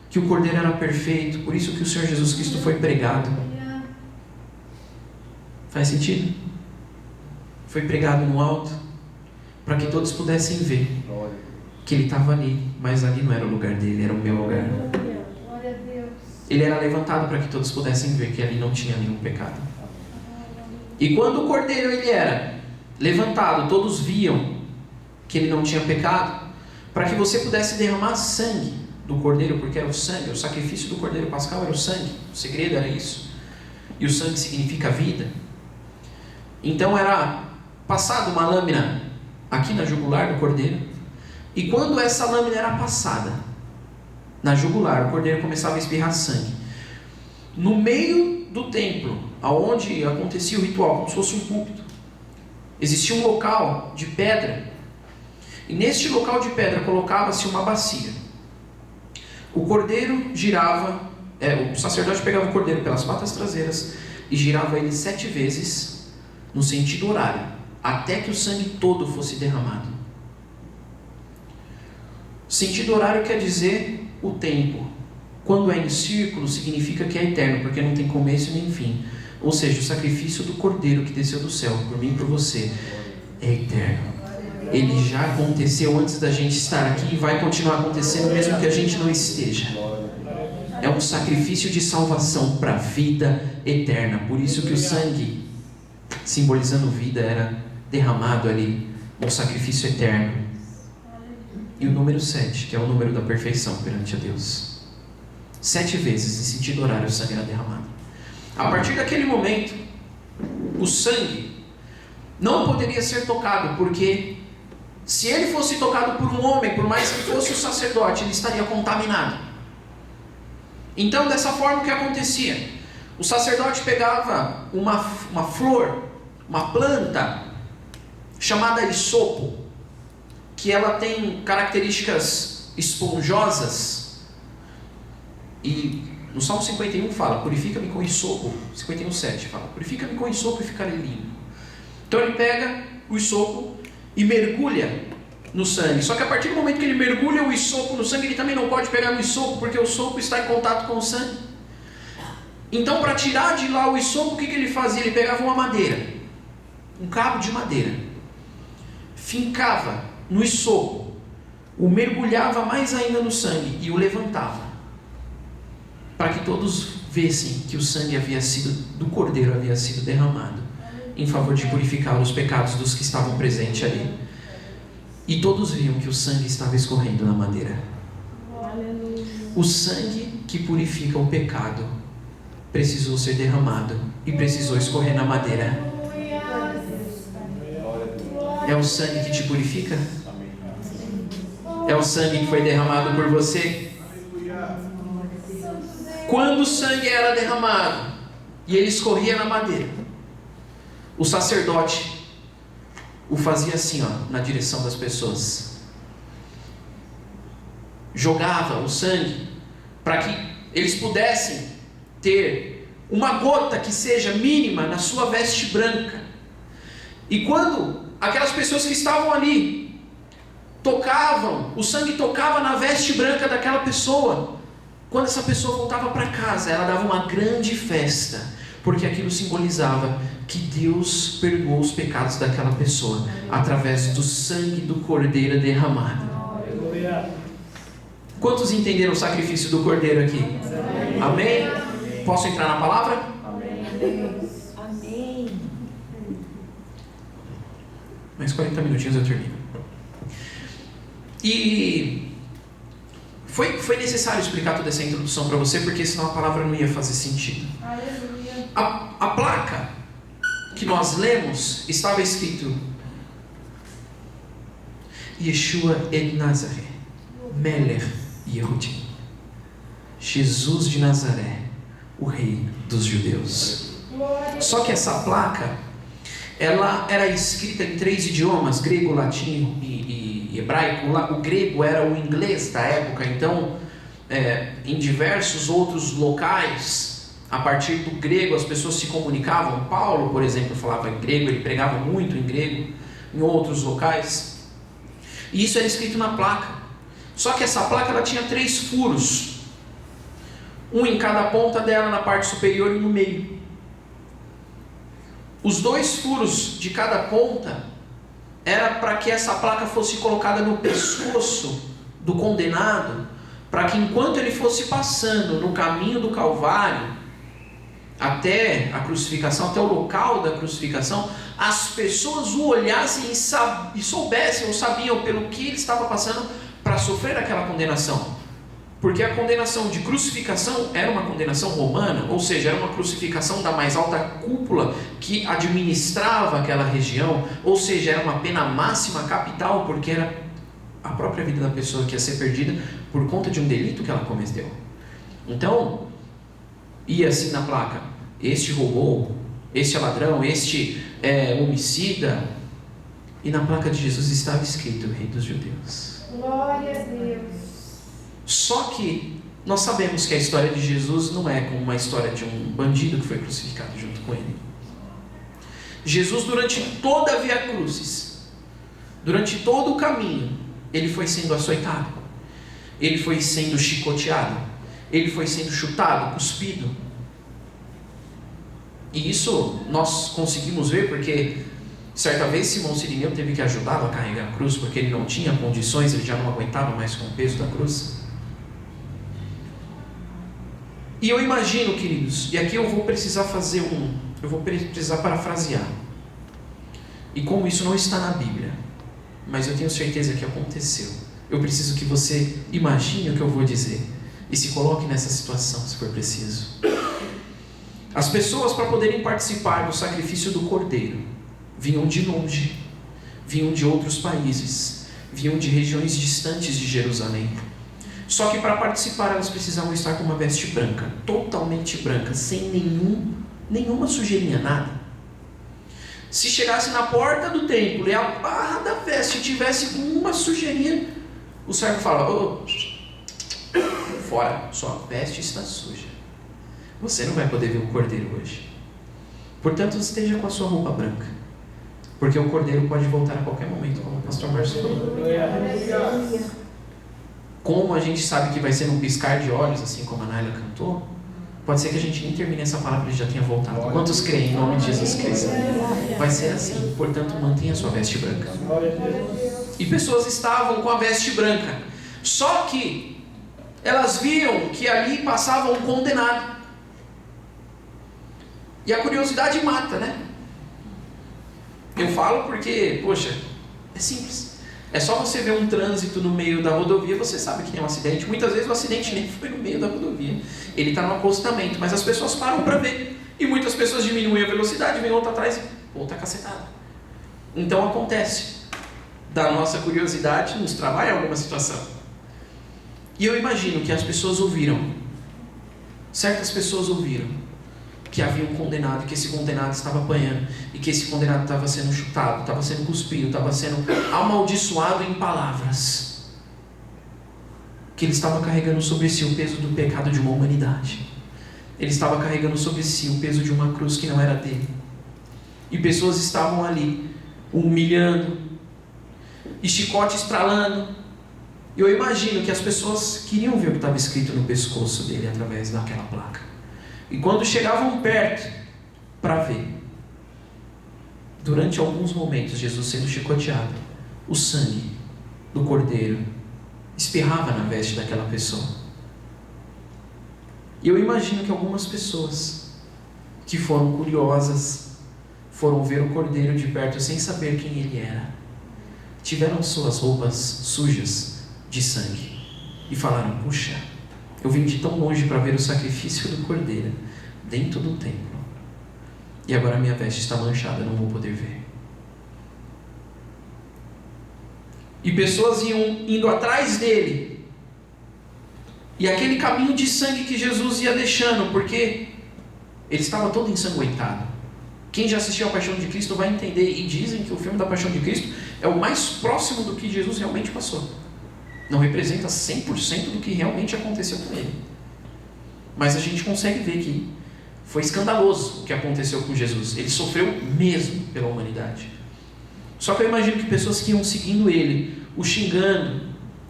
que o cordeiro era perfeito. Por isso que o Senhor Jesus Cristo foi pregado. Faz sentido? Foi pregado no alto, para que todos pudessem ver que ele estava ali, mas ali não era o lugar dele, era o meu lugar. Glória a Deus. Ele era levantado para que todos pudessem ver que ali não tinha nenhum pecado. E quando o cordeiro ele era levantado, todos viam que ele não tinha pecado, para que você pudesse derramar sangue do do cordeiro, porque era o sangue, o sacrifício do cordeiro pascal era o sangue, o segredo era isso, e o sangue significa vida. Então era passada uma lâmina aqui na jugular do cordeiro, e quando essa lâmina era passada na jugular, o cordeiro começava a espirrar sangue. No meio do templo, aonde acontecia o ritual, como se fosse um púlpito, existia um local de pedra, e neste local de pedra colocava-se uma bacia. O cordeiro girava, o sacerdote pegava o cordeiro pelas patas traseiras e girava ele 7 vezes no sentido horário, até que o sangue todo fosse derramado. Sentido horário quer dizer o tempo. Quando é em círculo, significa que é eterno, porque não tem começo nem fim. Ou seja, o sacrifício do cordeiro que desceu do céu, por mim e por você, é eterno. Ele já aconteceu antes da gente estar aqui e vai continuar acontecendo mesmo que a gente não esteja. É um sacrifício de salvação para a vida eterna. Por isso que o sangue, simbolizando vida, era derramado ali, um sacrifício eterno. E o número 7, que é o número da perfeição perante a Deus. 7 vezes, em sentido horário, o sangue era derramado. A partir daquele momento, o sangue não poderia ser tocado, porque se ele fosse tocado por um homem, por mais que fosse o sacerdote, ele estaria contaminado. Então, dessa forma, o que acontecia? O sacerdote pegava uma flor, uma planta, chamada hisopo, que ela tem características esponjosas, e no Salmo 51 fala, purifica-me com hisopo, 51:7 fala, purifica-me com hisopo e ficarei limpo. Então ele pega o hisopo e mergulha no sangue, só que a partir do momento que ele mergulha o hisopo no sangue, ele também não pode pegar o hisopo, porque o hisopo está em contato com o sangue. Então, para tirar de lá o hisopo, o que ele fazia? Ele pegava uma madeira, um cabo de madeira, fincava no hisopo, o mergulhava mais ainda no sangue e o levantava, para que todos vissem que o sangue do cordeiro havia sido derramado em favor de purificar os pecados dos que estavam presentes ali. E todos viam que o sangue estava escorrendo na madeira. O sangue que purifica o pecado precisou ser derramado e precisou escorrer na madeira. É o sangue que te purifica? É o sangue que foi derramado por você? Quando o sangue era derramado e ele escorria na madeira, o sacerdote o fazia assim, na direção das pessoas. Jogava o sangue para que eles pudessem ter uma gota que seja mínima na sua veste branca. E quando aquelas pessoas que estavam ali tocavam, o sangue tocava na veste branca daquela pessoa, quando essa pessoa voltava para casa, ela dava uma grande festa, porque aquilo simbolizava que Deus perdoou os pecados daquela pessoa através do sangue do cordeiro derramado. Quantos entenderam o sacrifício do cordeiro aqui? Amém? Posso entrar na palavra? Amém. Mais 40 minutinhos eu termino. E foi necessário explicar toda essa introdução para você, porque senão a palavra não ia fazer sentido. Aleluia. A placa que nós lemos estava escrito Yeshua et Nazaré, Melech Yehudim, Jesus de Nazaré, o rei dos judeus. Só que essa placa, ela era escrita em 3 idiomas, grego, latim e hebraico. O grego era o inglês da época, então em diversos outros locais, a partir do grego as pessoas se comunicavam. Paulo, por exemplo, falava em grego, ele pregava muito em grego em outros locais, e isso era escrito na placa. Só que essa placa ela tinha 3 furos, um em cada ponta dela, na parte superior e no meio. Os 2 furos de cada ponta era para que essa placa fosse colocada no pescoço do condenado, para que enquanto ele fosse passando no caminho do Calvário até a crucificação, até o local da crucificação, as pessoas o olhassem e soubessem ou sabiam pelo que ele estava passando para sofrer aquela condenação. Porque a condenação de crucificação era uma condenação romana, ou seja, era uma crucificação da mais alta cúpula que administrava aquela região, ou seja, era uma pena máxima capital, porque era a própria vida da pessoa que ia ser perdida por conta de um delito que ela cometeu. Então, ia assim na placa: este roubou, este é ladrão, este é homicida. E na placa de Jesus estava escrito: Rei dos Judeus. Glória a Deus. Só que nós sabemos que a história de Jesus não é como uma história de um bandido que foi crucificado junto com ele. Jesus, durante toda a Via Crucis, durante todo o caminho, ele foi sendo açoitado, ele foi sendo chicoteado, ele foi sendo chutado, cuspido. E isso nós conseguimos ver porque certa vez Simão Cirineu teve que ajudá-lo a carregar a cruz, porque ele não tinha condições, ele já não aguentava mais com o peso da cruz. E eu imagino, queridos, e aqui eu vou precisar parafrasear. E como isso não está na Bíblia, mas eu tenho certeza que aconteceu, eu preciso que você imagine o que eu vou dizer e se coloque nessa situação, se for preciso. As pessoas, para poderem participar do sacrifício do Cordeiro, vinham de longe, vinham de outros países, vinham de regiões distantes de Jerusalém. Só que para participar elas precisavam estar com uma veste branca, totalmente branca, sem nenhuma sujeirinha, nada. Se chegasse na porta do templo e a barra da veste tivesse com uma sujeirinha, o servo falava: "Oh, fora, sua veste está suja. Você não vai poder ver o Cordeiro hoje. Portanto, esteja com a sua roupa branca, porque o Cordeiro pode voltar a qualquer momento", como o pastor Márcio falou. Como a gente sabe que vai ser num piscar de olhos, assim como a Naila cantou, pode ser que a gente nem termine essa palavra e ele já tenha voltado. Quantos creem em nome de Jesus Cristo? Vai ser assim, portanto, mantenha a sua veste branca. E pessoas estavam com a veste branca, só que elas viam que ali passava um condenado. E a curiosidade mata, né? Eu falo porque, poxa, é simples. É só você ver um trânsito no meio da rodovia, você sabe que tem um acidente. Muitas vezes o acidente nem foi no meio da rodovia, ele está no acostamento, mas as pessoas param para ver. E muitas pessoas diminuem a velocidade, vem outra atrás e outra cacetada. Então acontece da nossa curiosidade nos travar em alguma situação. E eu imagino que as pessoas ouviram, certas pessoas ouviram que havia um condenado, que esse condenado estava apanhando, e que esse condenado estava sendo chutado, estava sendo cuspido, estava sendo amaldiçoado em palavras, que ele estava carregando sobre si o peso do pecado de uma humanidade, ele estava carregando sobre si o peso de uma cruz que não era dele, e pessoas estavam ali o humilhando, e chicote estralando. E eu imagino que as pessoas queriam ver o que estava escrito no pescoço dele através daquela placa. E quando chegavam perto para ver, durante alguns momentos, Jesus sendo chicoteado, o sangue do Cordeiro espirrava na veste daquela pessoa. E eu imagino que algumas pessoas que foram curiosas, foram ver o Cordeiro de perto sem saber quem ele era, tiveram suas roupas sujas de sangue e falaram: puxa, eu vim de tão longe para ver o sacrifício do Cordeiro dentro do templo, e agora minha veste está manchada, não vou poder ver. E pessoas iam indo atrás dele, e aquele caminho de sangue que Jesus ia deixando, porque ele estava todo ensanguentado. Quem já assistiu a Paixão de Cristo vai entender, e dizem que o filme da Paixão de Cristo é o mais próximo do que Jesus realmente passou. Não representa 100% do que realmente aconteceu com ele, mas a gente consegue ver que foi escandaloso o que aconteceu com Jesus. Ele sofreu mesmo pela humanidade. Só que eu imagino que pessoas que iam seguindo ele, o xingando,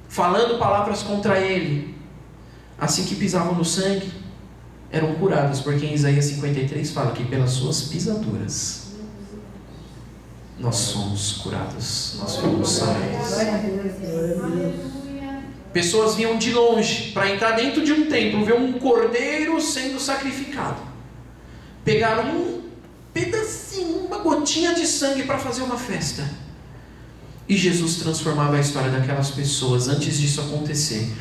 falando palavras contra ele, assim que pisavam no sangue, eram curadas, porque em Isaías 53 fala que pelas suas pisaduras nós somos curados, nós fomos sarados. Pessoas vinham de longe para entrar dentro de um templo, ver um cordeiro sendo sacrificado. Pegaram um pedacinho, uma gotinha de sangue para fazer uma festa. E Jesus transformava a história daquelas pessoas antes disso acontecer.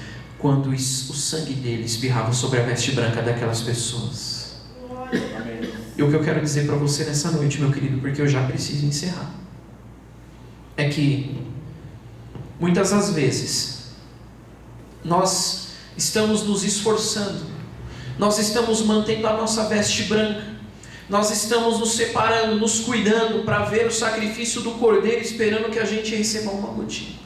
quando o sangue dele espirrava sobre a veste branca daquelas pessoas. E o que eu quero dizer para você nessa noite, meu querido, porque eu já preciso encerrar, é que muitas das vezes nós estamos nos esforçando, nós estamos mantendo a nossa veste branca, nós estamos nos separando, nos cuidando para ver o sacrifício do Cordeiro, esperando que a gente receba uma gotinha.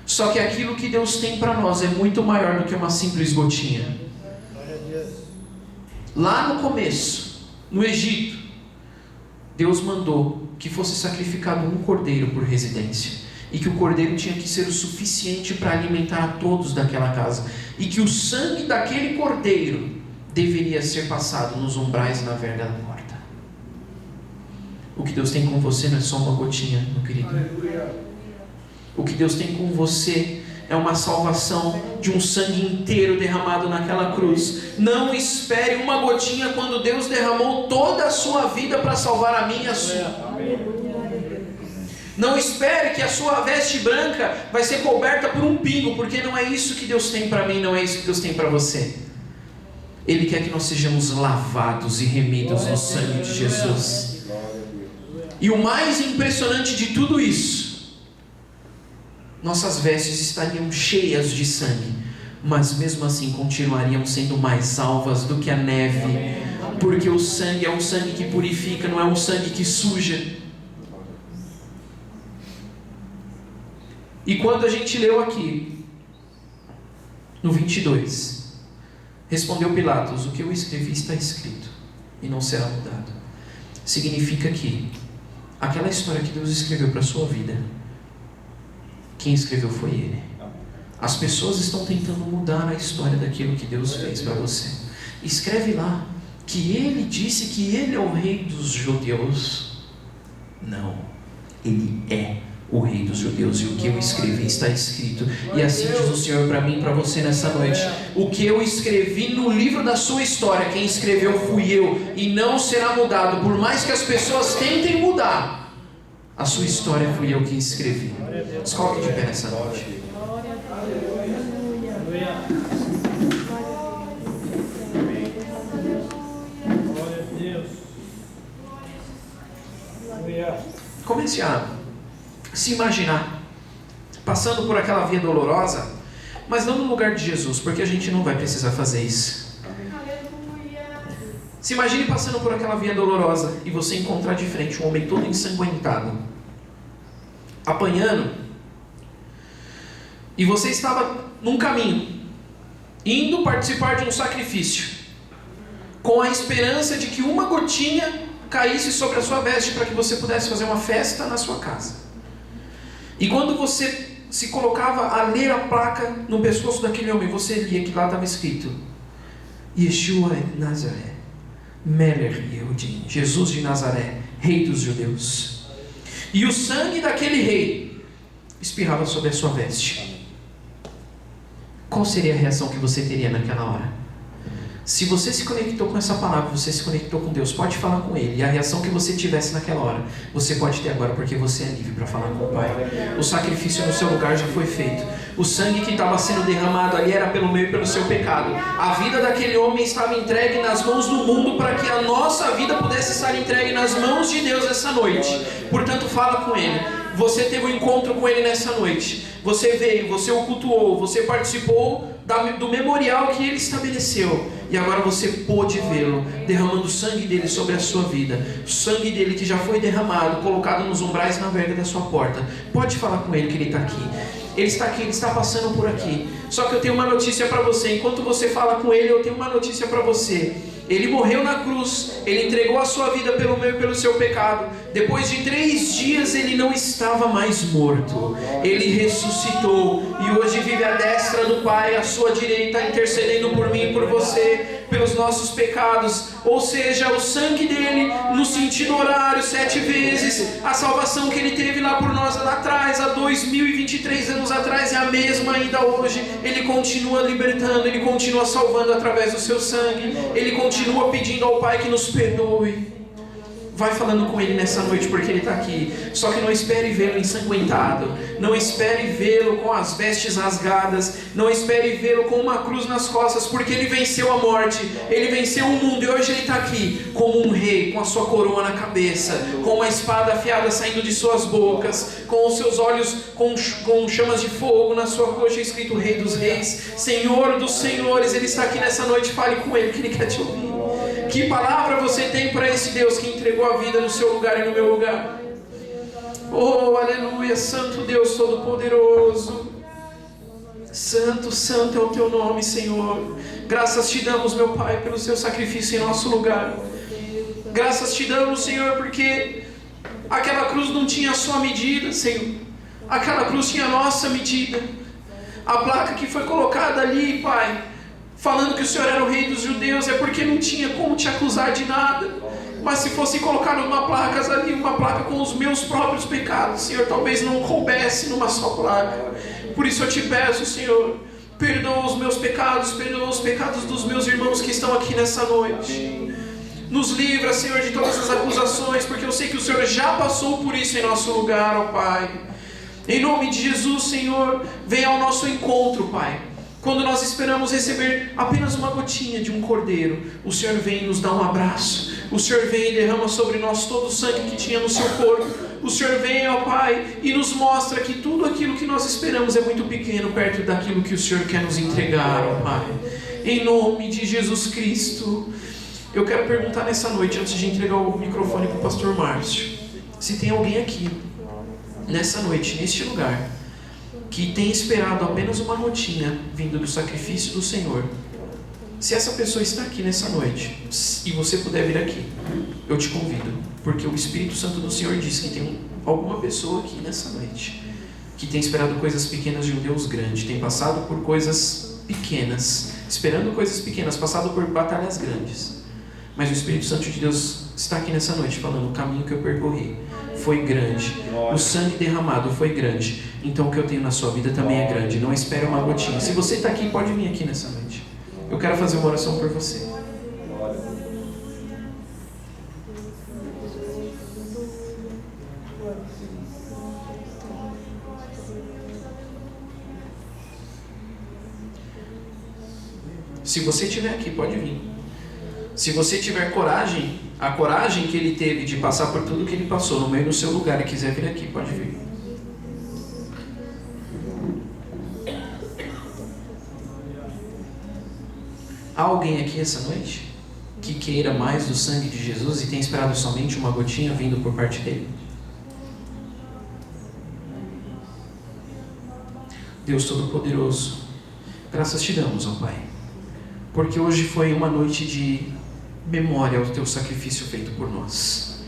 Só que aquilo que Deus tem para nós é muito maior do que uma simples gotinha. Lá no começo, no Egito, Deus mandou que fosse sacrificado um cordeiro por residência, e que o cordeiro tinha que ser o suficiente para alimentar a todos daquela casa, e que o sangue daquele cordeiro deveria ser passado nos umbrais na verga da porta. O que Deus tem com você não é só uma gotinha, meu querido. O que Deus tem com você é uma salvação de um sangue inteiro derramado naquela cruz. Não espere uma gotinha quando Deus derramou toda a sua vida para salvar a minha e a sua. Não espere que a sua veste branca vai ser coberta por um pingo, porque não é isso que Deus tem para mim, não é isso que Deus tem para você. Ele quer que nós sejamos lavados e remidos no sangue de Jesus. E o mais impressionante de tudo isso, nossas vestes estariam cheias de sangue, mas mesmo assim continuariam sendo mais salvas do que a neve, porque o sangue é um sangue que purifica, não é um sangue que suja. E quando a gente leu aqui, no 22, respondeu Pilatos: o que eu escrevi está escrito e não será mudado. Significa que aquela história que Deus escreveu para a sua vida, quem escreveu foi Ele. As pessoas estão tentando mudar a história daquilo que Deus fez para você. Escreve lá que Ele disse que Ele é o Rei dos judeus. Não, Ele é o Rei dos judeus, e o que eu escrevi está escrito. E assim diz o Senhor para mim e para você nessa noite: o que eu escrevi no livro da sua história, quem escreveu fui eu, e não será mudado. Por mais que as pessoas tentem mudar, a sua história fui eu quem escrevi. Se coloque de pé nessa noite. Comece a se imaginar passando por aquela via dolorosa, mas não no lugar de Jesus, porque a gente não vai precisar fazer isso. Se imagine passando por aquela via dolorosa e você encontrar de frente um homem todo ensanguentado, apanhando, e você estava num caminho, indo participar de um sacrifício, com a esperança de que uma gotinha caísse sobre a sua veste para que você pudesse fazer uma festa na sua casa. E quando você se colocava a ler a placa no pescoço daquele homem, você lia que lá estava escrito: Yeshua de Nazaré, Melech Yehudim, Jesus de Nazaré, Rei dos judeus. E o sangue daquele rei espirrava sobre a sua veste. Qual seria a reação que você teria naquela hora? Se você se conectou com essa palavra, você se conectou com Deus, pode falar com Ele. E a reação que você tivesse naquela hora, você pode ter agora, porque você é livre para falar com o Pai. O sacrifício no seu lugar já foi feito. O sangue que estava sendo derramado ali era pelo meu e pelo seu pecado. A vida daquele homem estava entregue nas mãos do mundo para que a nossa vida pudesse estar entregue nas mãos de Deus essa noite. Portanto, fala com Ele. Você teve um encontro com Ele nessa noite. Você veio, você o cultuou, você participou do memorial que Ele estabeleceu. E agora você pôde vê-lo derramando o sangue dele sobre a sua vida. O sangue dele que já foi derramado, colocado nos umbrais na verga da sua porta. Pode falar com Ele que Ele está aqui. Ele está aqui, Ele está passando por aqui. Só que eu tenho uma notícia para você. Enquanto você fala com Ele, eu tenho uma notícia para você. Ele morreu na cruz, Ele entregou a sua vida pelo meu e pelo seu pecado. Depois de 3 dias Ele não estava mais morto, Ele ressuscitou e hoje vive à destra do Pai, à sua direita, intercedendo por mim e por você, pelos nossos pecados. Ou seja, o sangue dele no sentido horário 7 vezes, a salvação que Ele teve lá por nós lá atrás, há 2023 anos atrás, é a mesma ainda hoje. Ele continua libertando, Ele continua salvando através do seu sangue, Ele continua pedindo ao Pai que nos perdoe. Vai falando com Ele nessa noite, porque Ele está aqui. Só que não espere vê-lo ensanguentado. Não espere vê-lo com as vestes rasgadas. Não espere vê-lo com uma cruz nas costas, porque Ele venceu a morte. Ele venceu o mundo e hoje Ele está aqui como um rei, com a sua coroa na cabeça, com uma espada afiada saindo de suas bocas, com os seus olhos com chamas de fogo na sua coxa, escrito Rei dos Reis, Senhor dos Senhores. Ele está aqui nessa noite. Fale com Ele, que Ele quer te ouvir. Que palavra você tem para esse Deus que entregou a vida no seu lugar e no meu lugar? Oh, aleluia, Santo Deus Todo-Poderoso. Santo, santo é o teu nome, Senhor. Graças te damos, meu Pai, pelo seu sacrifício em nosso lugar. Graças te damos, Senhor, porque aquela cruz não tinha a sua medida, Senhor. Aquela cruz tinha a nossa medida. A placa que foi colocada ali, Pai, falando que o Senhor era o Rei dos Judeus, é porque não tinha como te acusar de nada. Mas se fosse colocado uma placa ali, uma placa com os meus próprios pecados, Senhor, talvez não coubesse numa só placa. Por isso eu te peço, Senhor, perdoa os meus pecados, perdoa os pecados dos meus irmãos que estão aqui nessa noite. Nos livra, Senhor, de todas as acusações, porque eu sei que o Senhor já passou por isso em nosso lugar, ó Pai. Em nome de Jesus, Senhor, venha ao nosso encontro, Pai. Quando nós esperamos receber apenas uma gotinha de um cordeiro, o Senhor vem e nos dá um abraço. O Senhor vem e derrama sobre nós todo o sangue que tinha no seu corpo. O Senhor vem, ó Pai, e nos mostra que tudo aquilo que nós esperamos é muito pequeno perto daquilo que o Senhor quer nos entregar, ó Pai. Em nome de Jesus Cristo. Eu quero perguntar nessa noite, antes de entregar o microfone para o pastor Márcio, se tem alguém aqui, nessa noite, neste lugar, que tem esperado apenas uma gotinha vindo do sacrifício do Senhor. Se essa pessoa está aqui nessa noite e você puder vir aqui, eu te convido, porque o Espírito Santo do Senhor diz que tem alguma pessoa aqui nessa noite que tem esperado coisas pequenas de um Deus grande, tem passado por coisas pequenas, esperando coisas pequenas, passado por batalhas grandes, mas o Espírito Santo de Deus está aqui nessa noite falando: o caminho que eu percorri foi grande, o sangue derramado foi grande, então o que eu tenho na sua vida também é grande. Não espere uma gotinha. Se você está aqui, pode vir aqui nessa noite. Eu quero fazer uma oração por você. Se você estiver aqui, pode vir. Se você tiver coragem, a coragem que ele teve de passar por tudo que ele passou no meio do seu lugar e quiser vir aqui, pode vir. Há alguém aqui essa noite que queira mais do sangue de Jesus e tem esperado somente uma gotinha vindo por parte dele? Deus Todo-Poderoso, graças te damos, ó Pai, porque hoje foi uma noite de memória ao teu sacrifício feito por nós.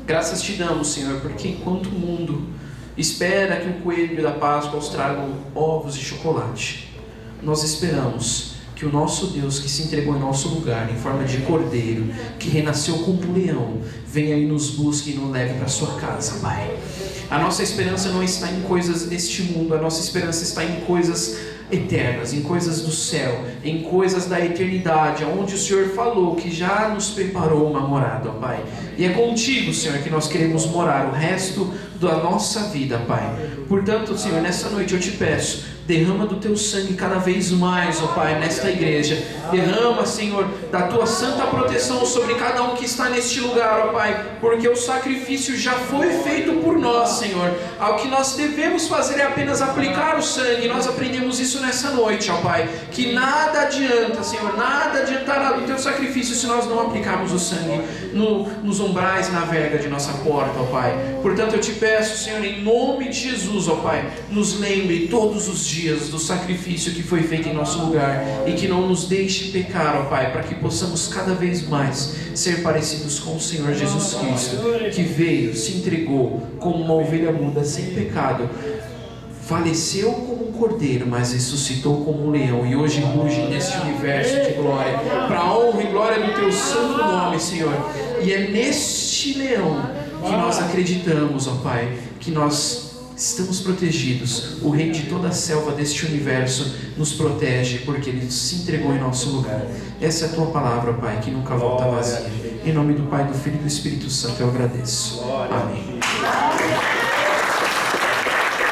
Graças te damos, Senhor, porque enquanto o mundo espera que o coelho da Páscoa os tragam ovos e chocolate, nós esperamos que o nosso Deus, que se entregou em nosso lugar em forma de cordeiro, que renasceu como um leão, venha e nos busque e nos leve para a sua casa, Pai. A nossa esperança não está em coisas deste mundo, a nossa esperança está em coisas eternas, em coisas do céu, em coisas da eternidade, onde o Senhor falou que já nos preparou uma morada, ó Pai. E é contigo, Senhor, que nós queremos morar o resto da nossa vida, Pai. Portanto, Senhor, nessa noite eu te peço, derrama do teu sangue cada vez mais, ó Pai, nesta igreja. Derrama, Senhor, da tua santa proteção sobre cada um que está neste lugar, ó Pai, porque o sacrifício já foi feito por nós, Senhor. Ao que nós devemos fazer é apenas aplicar o sangue. Nós aprendemos isso nessa noite, ó Pai, que nada adianta, Senhor, nada adiantará do teu sacrifício se nós não aplicarmos o sangue nos umbrais, na verga de nossa porta, ó Pai. Portanto, eu te peço, Senhor, em nome de Jesus, ó Pai, nos lembre todos os dias do sacrifício que foi feito em nosso lugar e que não nos deixe pecar, ó Pai, para que possamos cada vez mais ser parecidos com o Senhor Jesus Cristo, que veio, se entregou como uma ovelha muda sem pecado, faleceu como um cordeiro, mas ressuscitou como um leão e hoje ruge neste universo de glória, para a honra e glória do teu santo nome, Senhor. E é neste leão que nós acreditamos, ó Pai, que nós Estamos protegidos. O Rei de toda a selva deste universo nos protege porque Ele se entregou em nosso lugar. Essa é a Tua palavra, Pai, que nunca volta vazia. Em nome do Pai, do Filho e do Espírito Santo eu agradeço. Amém.